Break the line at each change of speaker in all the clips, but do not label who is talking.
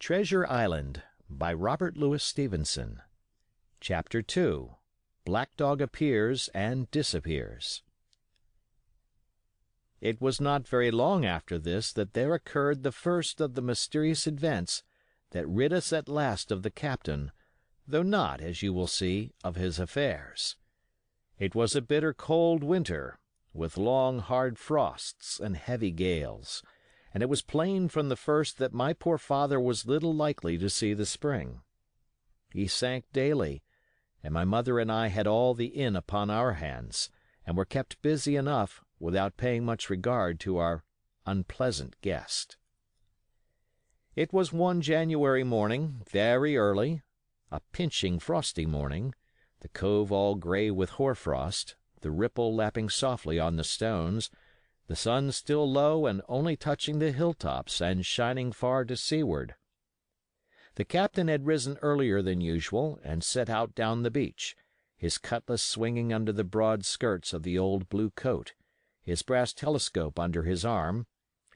Treasure Island by Robert Louis Stevenson. Chapter 2. Black Dog Appears and Disappears. It was not very long after this that there occurred the first of the mysterious events that rid us at last of the captain, though not, as you will see, of his affairs. It was a bitter cold winter, with long hard frosts and heavy gales, and it was plain from the first that my poor father was little likely to see the spring. He sank daily, and my mother and I had all the inn upon our hands, and were kept busy enough without paying much regard to our unpleasant guest. It was one January morning, very early, a pinching frosty morning, the cove all grey with hoarfrost, the ripple lapping softly on the stones, the sun still low and only touching the hilltops and shining far to seaward. The captain had risen earlier than usual and set out down the beach, his cutlass swinging under the broad skirts of the old blue coat, his brass telescope under his arm,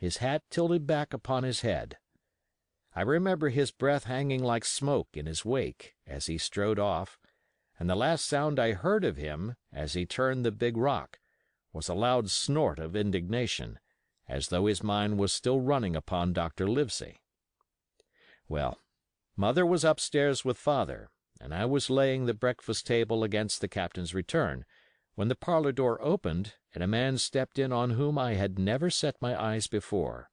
his hat tilted back upon his head. I remember his breath hanging like smoke in his wake as he strode off, and the last sound I heard of him, as he turned the big rock, was a loud snort of indignation, as though his mind was still running upon Dr. Livesey. Well, Mother was upstairs with Father, and I was laying the breakfast table against the captain's return, when the parlor door opened and a man stepped in on whom I had never set my eyes before.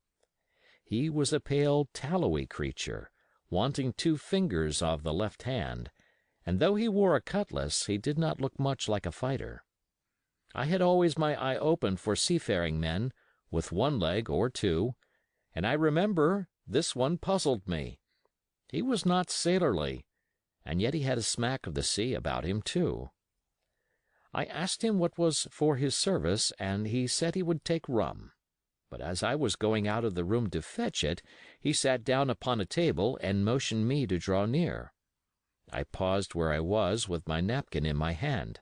He was a pale, tallowy creature, wanting 2 fingers of the left hand, and though he wore a cutlass, he did not look much like a fighter. I had always my eye open for seafaring men, with 1 leg or 2, and I remember this one puzzled me. He was not sailorly, and yet he had a smack of the sea about him, too. I asked him what was for his service, and he said he would take rum. But as I was going out of the room to fetch it, he sat down upon a table and motioned me to draw near. I paused where I was with my napkin in my hand.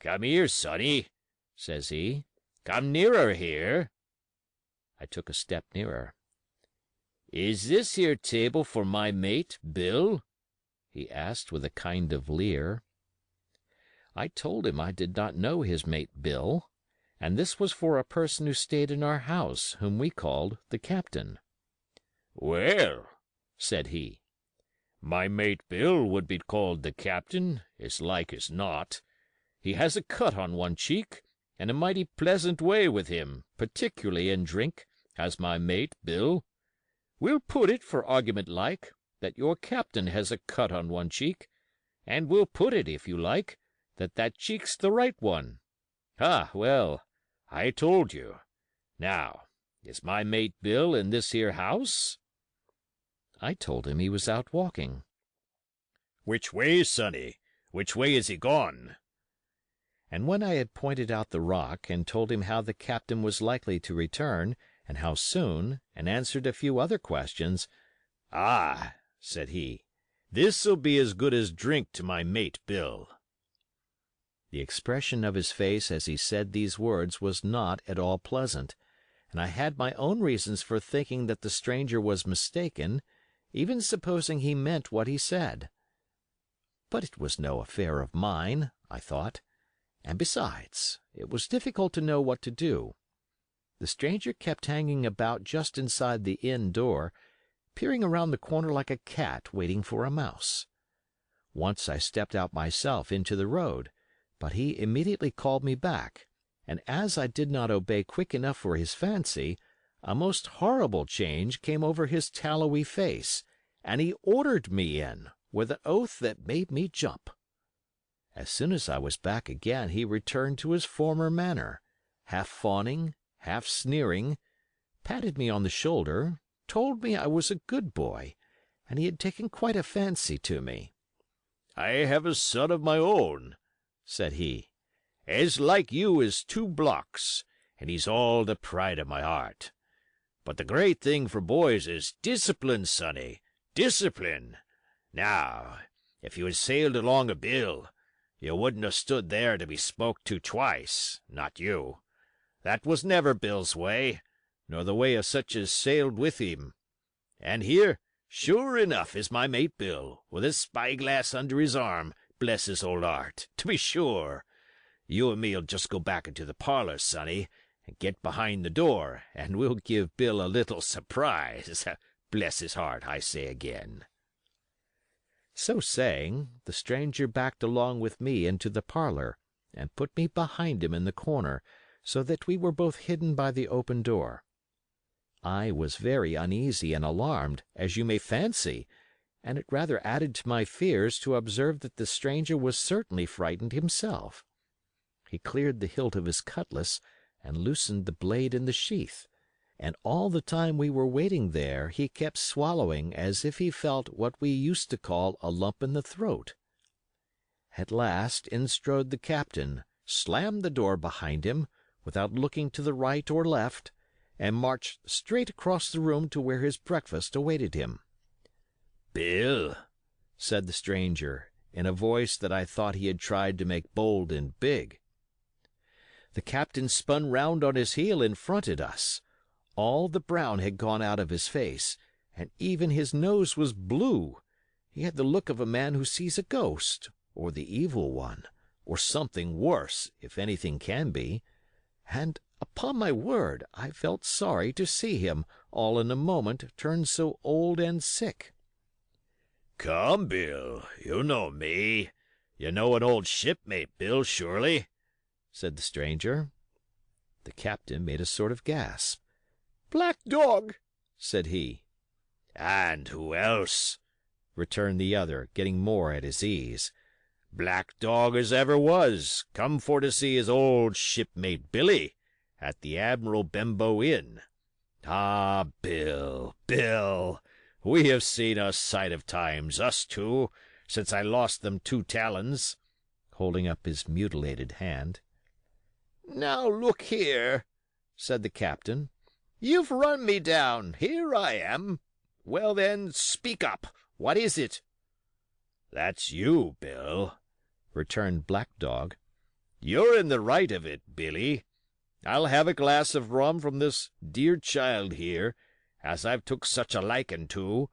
"Come here, sonny," says he. "Come nearer here." I took a step nearer. "Is this here table for my mate, Bill?" he asked with a kind of leer. I told him I did not know his mate Bill, and this was for a person who stayed in our house, whom we called the captain. "Well," said he, "my mate Bill would be called the captain, as like as not. He has a cut on one cheek, and a mighty pleasant way with him, particularly in drink, has my mate Bill. We'll put it, for argument like, that your captain has a cut on one cheek, and we'll put it, if you like, that that cheek's the right one. Ah, well, I told you. Now, is my mate Bill in this here house?" I told him he was out walking. "Which way, sonny? Which way is he gone?" And when I had pointed out the rock, and told him how the captain was likely to return, and how soon, and answered a few other questions, "Ah," said he, "this'll be as good as drink to my mate Bill." The expression of his face as he said these words was not at all pleasant, and I had my own reasons for thinking that the stranger was mistaken, even supposing he meant what he said. But it was no affair of mine, I thought, and besides, it was difficult to know what to do. The stranger kept hanging about just inside the inn door, peering around the corner like a cat waiting for a mouse. Once I stepped out myself into the road, but he immediately called me back, and as I did not obey quick enough for his fancy, a most horrible change came over his tallowy face, and he ordered me in, with an oath that made me jump. As soon as I was back again he returned to his former manner, half fawning, half sneering, patted me on the shoulder, told me I was a good boy, and he had taken quite a fancy to me. "I have a son of my own," said he, "as like you as 2 blocks, and he's all the pride of my heart. But the great thing for boys is discipline, sonny, discipline. Now, if you had sailed along of Bill, you wouldn't have stood there to be spoke to twice, not you. That was never Bill's way, nor the way of such as sailed with him. And here,
Sure enough is my mate Bill, with his spyglass under his arm, bless his old heart, to be sure. You and me'll just go back into the parlor, sonny, and get behind the door, and we'll give Bill a little surprise. Bless his heart, I say again."
So saying, the stranger backed along with me into the parlor and put me behind him in the corner, so that we were both hidden by the open door. I was very uneasy and alarmed, as you may fancy, and it rather added to my fears to observe that the stranger was certainly frightened himself. He cleared the hilt of his cutlass and loosened the blade in the sheath, and all the time we were waiting there he kept swallowing as if he felt what we used to call a lump in the throat. At last in strode the captain, slammed the door behind him, without looking to the right or left, and marched straight across the room to where his breakfast awaited him.
"Bill,"
said the stranger, in a voice that I thought he had tried to make bold and big. The captain spun round on his heel and fronted us. All the brown had gone out of his face, and even his nose was blue. He had the look of a man who sees a ghost, or the evil one, or something worse, if anything can be, and, upon my word, I felt sorry to see him, all in a moment, turn so old and sick.
"Come, Bill, you know me. You know an old shipmate, Bill, surely?" said the stranger.
The captain made a sort of gasp.
"Black Dog," said he.
"And who else?" returned the other, getting more at his ease. "Black Dog as ever was, come for to see his old shipmate Billy, at the Admiral Benbow Inn. Ah, Bill, Bill, we have seen a sight of times, us two, since I lost them 2 talons," holding up his mutilated hand.
"Now look here," said the captain. "You've run me down. Here I am. Well, then, speak up. What is it?"
"That's you, Bill," returned Black Dog.
"You're in the right of it, Billy. I'll have a glass of rum from this dear child here, as I've took such a liking to,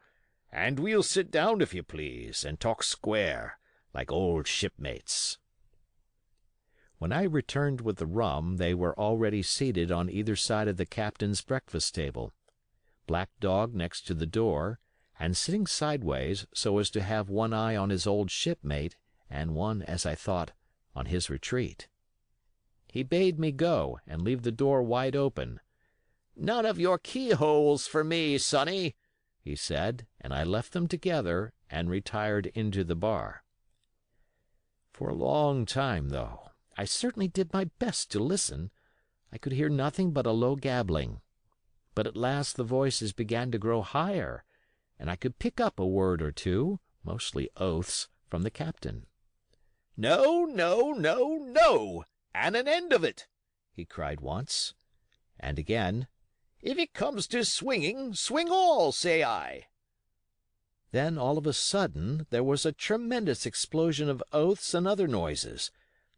and we'll sit down, if you please, and talk square, like old shipmates."
When I returned with the rum, they were already seated on either side of the captain's breakfast table, Black Dog next to the door, and sitting sideways so as to have one eye on his old shipmate and one, as I thought, on his retreat. He bade me go and leave the door wide open.
"None of your keyholes for me, sonny,"
he said, and I left them together and retired into the bar. For a long time, though, I certainly did my best to listen. I could hear nothing but a low gabbling. But at last the voices began to grow higher, and I could pick up a word or two, mostly oaths, from the captain.
"No, no, no, no, and an end of it," he cried once.
And again,
"If it comes to swinging, swing all, say I."
Then all of a sudden there was a tremendous explosion of oaths and other noises.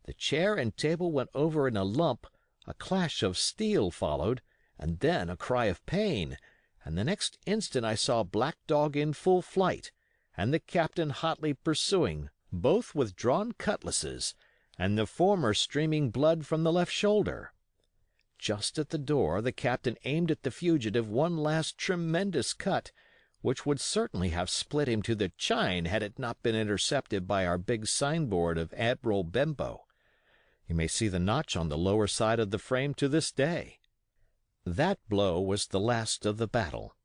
The chair and table went over in a lump, a clash of steel followed, and then a cry of pain, and the next instant I saw Black Dog in full flight, and the captain hotly pursuing, both with drawn cutlasses, and the former streaming blood from the left shoulder. Just at the door the captain aimed at the fugitive one last tremendous cut, which would certainly have split him to the chine had it not been intercepted by our big signboard of Admiral Benbow. You may see the notch on the lower side of the frame to this day. That blow was the last of the battle.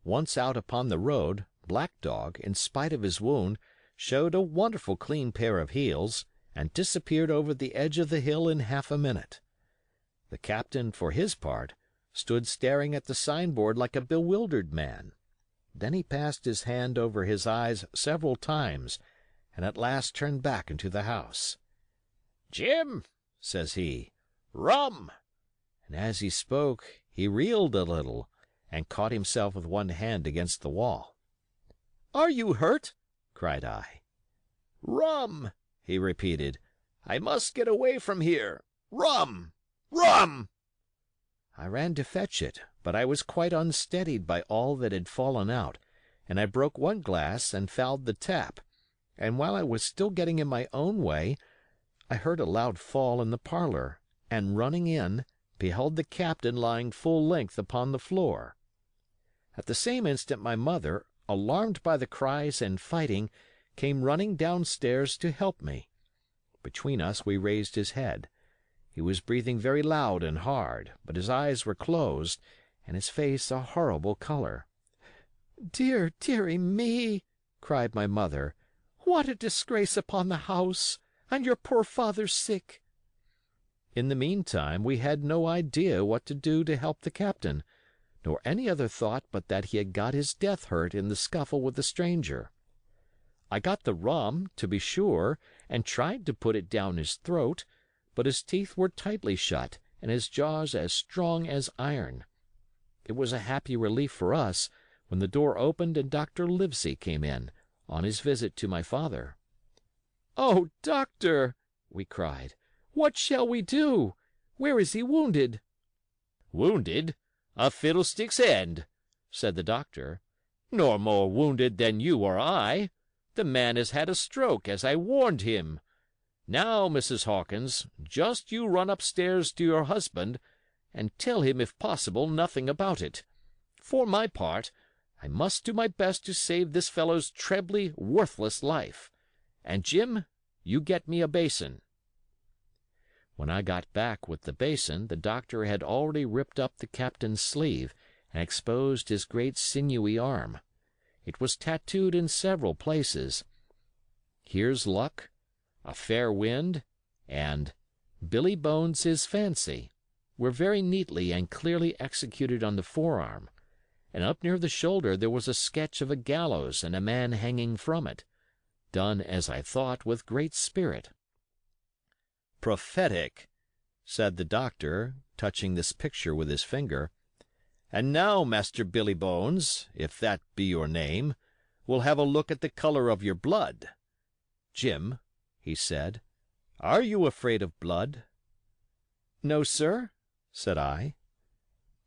Once out upon the road, Black Dog, in spite of his wound, showed a wonderful clean pair of heels, and disappeared over the edge of the hill in half a minute. The captain, for his part, stood staring at the signboard like a bewildered man. Then he passed his hand over his eyes several times, and at last turned back into the house.
"Jim," says he, "rum."
And as he spoke, he reeled a little, and caught himself with one hand against the wall.
"Are you hurt?"
cried I.
"Rum," he repeated. "I must get away from here. Rum! Rum!"
I ran to fetch it, but I was quite unsteadied by all that had fallen out, and I broke one glass and fouled the tap, and while I was still getting in my own way, I heard a loud fall in the parlor, and running in, beheld the captain lying full length upon the floor. At the same instant my mother, alarmed by the cries and fighting, came running downstairs to help me. Between us we raised his head. He was breathing very loud and hard, but his eyes were closed, and his face a horrible color. "Dear, dearie me!" cried my mother. "What a disgrace upon the house! And your poor father sick!" In the meantime we had no idea what to do to help the captain, nor any other thought but that he had got his death hurt in the scuffle with the stranger. I got the rum, to be sure, and tried to put it down his throat, but his teeth were tightly shut and his jaws as strong as iron. It was a happy relief for us when the door opened and Dr. Livesey came in, on his visit to my father. "Oh, doctor!" we cried. "What shall we do? Where is he wounded?"
"Wounded? A fiddlestick's end," said the doctor. "Nor more wounded than you or I. The man has had a stroke, as I warned him. Now, Mrs. Hawkins, just you run upstairs to your husband, and tell him, if possible, nothing about it. For my part, I must do my best to save this fellow's trebly worthless life. And, Jim, you get me a basin." When I got back with the basin, the doctor had already ripped up the captain's sleeve and exposed his great sinewy arm. It was tattooed in several places. "Here's luck," "A fair wind," and "Billy Bones his fancy" were very neatly and clearly executed on the forearm, and up near the shoulder there was a sketch of a gallows and a man hanging from it, done, as I thought, with great spirit. "Prophetic," said the doctor, touching this picture with his finger. "And now, Master Billy Bones, if that be your name, we'll have a look at the color of your blood. Jim," he said, "are you afraid of blood?" "No, sir," said I.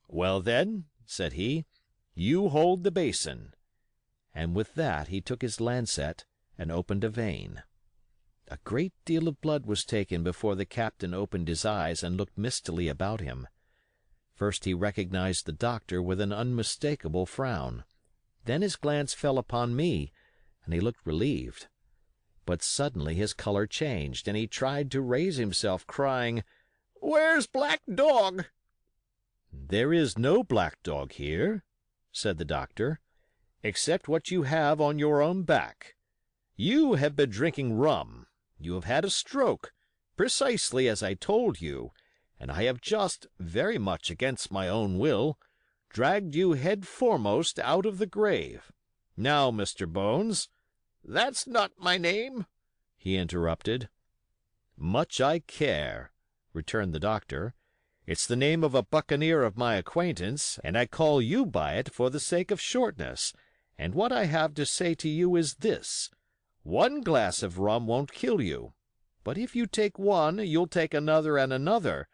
"Well, then," said he, "you hold the basin." And with that he took his lancet and opened a vein. A great deal of blood was taken before the captain opened his eyes and looked mistily about him. First he recognized the doctor with an unmistakable frown. Then his glance fell upon me, and he looked relieved. But suddenly his color changed, and he tried to raise himself, crying, "Where's Black Dog?" "There is no black dog here," said the doctor, "except what you have on your own back. You have been drinking rum. You have had a stroke, precisely as I told you, and I have just, very much against my own will, dragged you head foremost out of the grave. Now, Mr. Bones—" "That's not my name," he interrupted. "Much I care," returned the doctor. "It's the name of a buccaneer of my acquaintance, and I call you by it for the sake of shortness, and what I have to say to you is this. One glass of rum won't kill you, but if you take one you'll take another and another,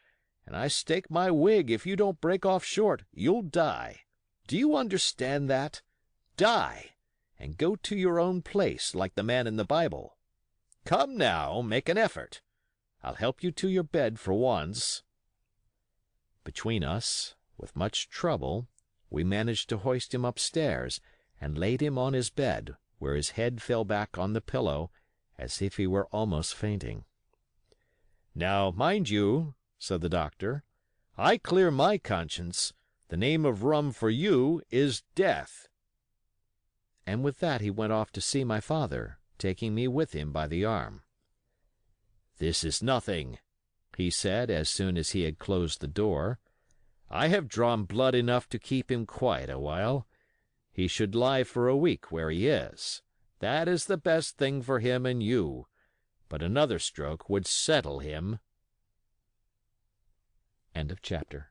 and I stake my wig if you don't break off short you'll die. Do you understand that? Die, and go to your own place like the man in the Bible. Come now, make an effort. I'll help you to your bed for once." Between us, with much trouble, we managed to hoist him upstairs and laid him on his bed, where his head fell back on the pillow as if he were almost fainting. "Now, mind you," said the doctor, "I clear my conscience. The name of rum for you is death." And with that he went off to see my father, taking me with him by the arm. "This is nothing," he said as soon as he had closed the door. "I have drawn blood enough to keep him quiet a while. He should lie for a week where he is. That is the best thing for him and you. But another stroke would settle him." End of chapter.